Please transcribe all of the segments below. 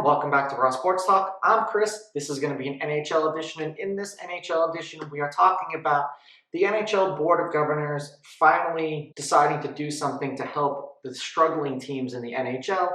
welcome back to Raw Sports Talk. I'm Chris. This is going to be an NHL edition, and in this NHL edition, we are talking about the NHL Board of Governors finally deciding to do something to help the struggling teams in the NHL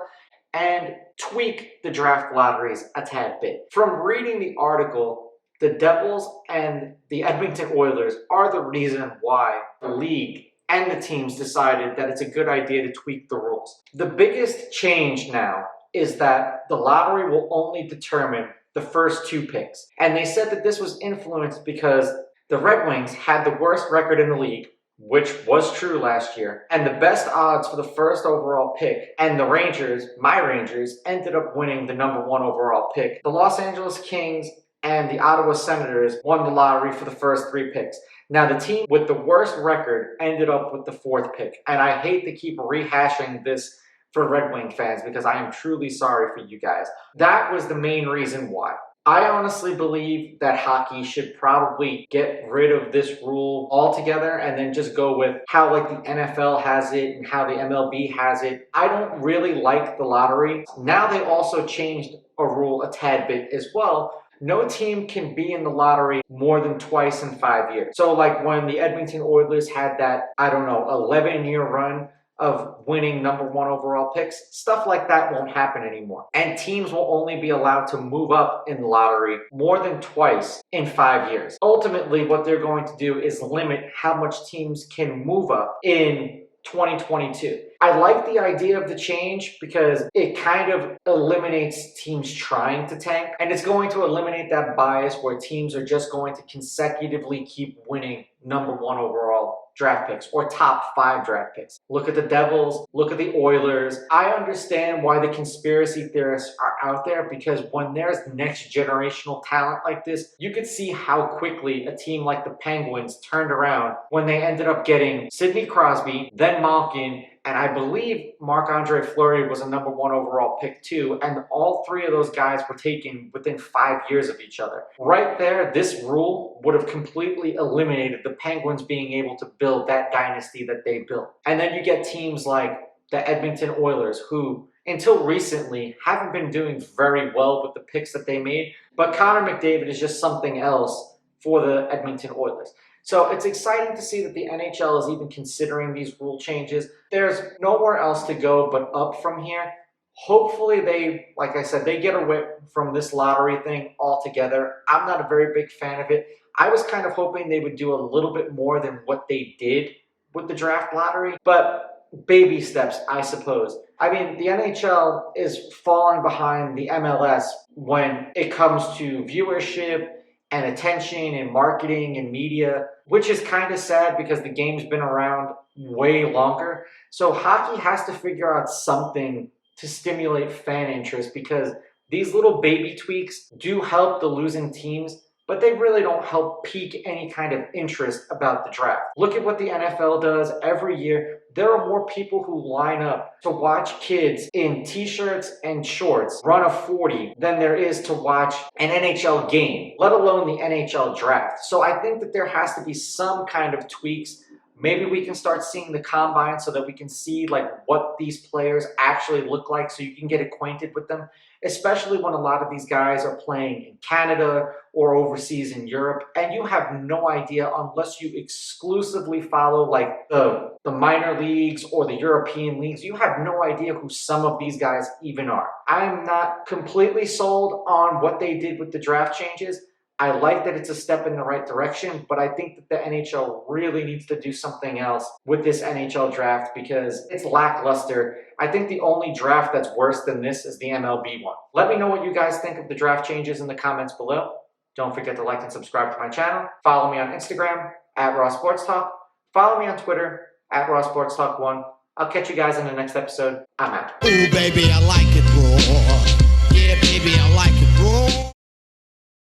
and tweak the draft lotteries a tad bit. From reading the article, the Devils and the Edmonton Oilers are the reason why the league and the teams decided that it's a good idea to tweak the rules. The biggest change now is that the lottery will only determine the first two picks. And they said that this was influenced because the Red Wings had the worst record in the league, which was true last year, and the best odds for the first overall pick. And the Rangers, my Rangers, ended up winning the #1 overall pick. The Los Angeles Kings and the Ottawa Senators won the lottery for the first three picks. Now, the team with the worst record ended up with the fourth pick. And I hate to keep rehashing this for Red Wing fans because I am truly sorry for you guys. That was the main reason why. I honestly believe that hockey should probably get rid of this rule altogether and then just go with how like the NFL has it and how the MLB has it. I don't really like the lottery. Now they also changed a rule a tad bit as well. No team can be in the lottery more than twice in 5 years. So like when the Edmonton Oilers had that, 11-year run of winning #1 overall picks, stuff like that won't happen anymore. And teams will only be allowed to move up in the lottery more than twice in 5 years. Ultimately, what they're going to do is limit how much teams can move up in 2022. I like the idea of the change because it kind of eliminates teams trying to tank, and it's going to eliminate that bias where teams are just going to consecutively keep winning #1 overall draft picks or top 5 draft picks. Look at the Devils, look at the Oilers. I understand why the conspiracy theorists are out there because when there's next generational talent like this, you could see how quickly a team like the Penguins turned around when they ended up getting Sidney Crosby, then Malkin, and I believe Marc-Andre Fleury was a #1 overall pick too, and all three of those guys were taken within 5 years of each other. Right there, this rule would have completely eliminated the Penguins being able to build that dynasty that they built. And then you get teams like the Edmonton Oilers, who until recently haven't been doing very well with the picks that they made, but Connor McDavid is just something else for the Edmonton Oilers. So it's exciting to see that the NHL is even considering these rule changes. There's nowhere else to go but up from here. Hopefully they, like I said, they get away from this lottery thing altogether. I'm not a very big fan of it. I was kind of hoping they would do a little bit more than what they did with the draft lottery, but baby steps, I suppose. I mean, the NHL is falling behind the MLS when it comes to viewership and attention and marketing and media, which is kind of sad because the game's been around way longer. So hockey has to figure out something to stimulate fan interest because these little baby tweaks do help the losing teams, but they really don't help pique any kind of interest about the draft. Look at what the NFL does every year. There are more people who line up to watch kids in t-shirts and shorts run a 40 than there is to watch an NHL game, let alone the NHL draft. So I think that there has to be some kind of tweaks. Maybe we can start seeing the combine so that we can see like what these players actually look like so you can get acquainted with them, especially when a lot of these guys are playing in Canada or overseas in Europe, and you have no idea unless you exclusively follow like the minor leagues or the European leagues. You have no idea who some of these guys even are. I'm not completely sold on what they did with the draft changes. I like that it's a step in the right direction, but I think that the NHL really needs to do something else with this NHL draft because it's lackluster. I think the only draft that's worse than this is the MLB one. Let me know what you guys think of the draft changes in the comments below. Don't forget to like and subscribe to my channel. Follow me on Instagram at Raw Sports Talk. Follow me on Twitter at Raw Sports Talk 1. I'll catch you guys in the next episode. I'm out. Ooh, baby, I like it raw. Yeah, baby, I like it raw.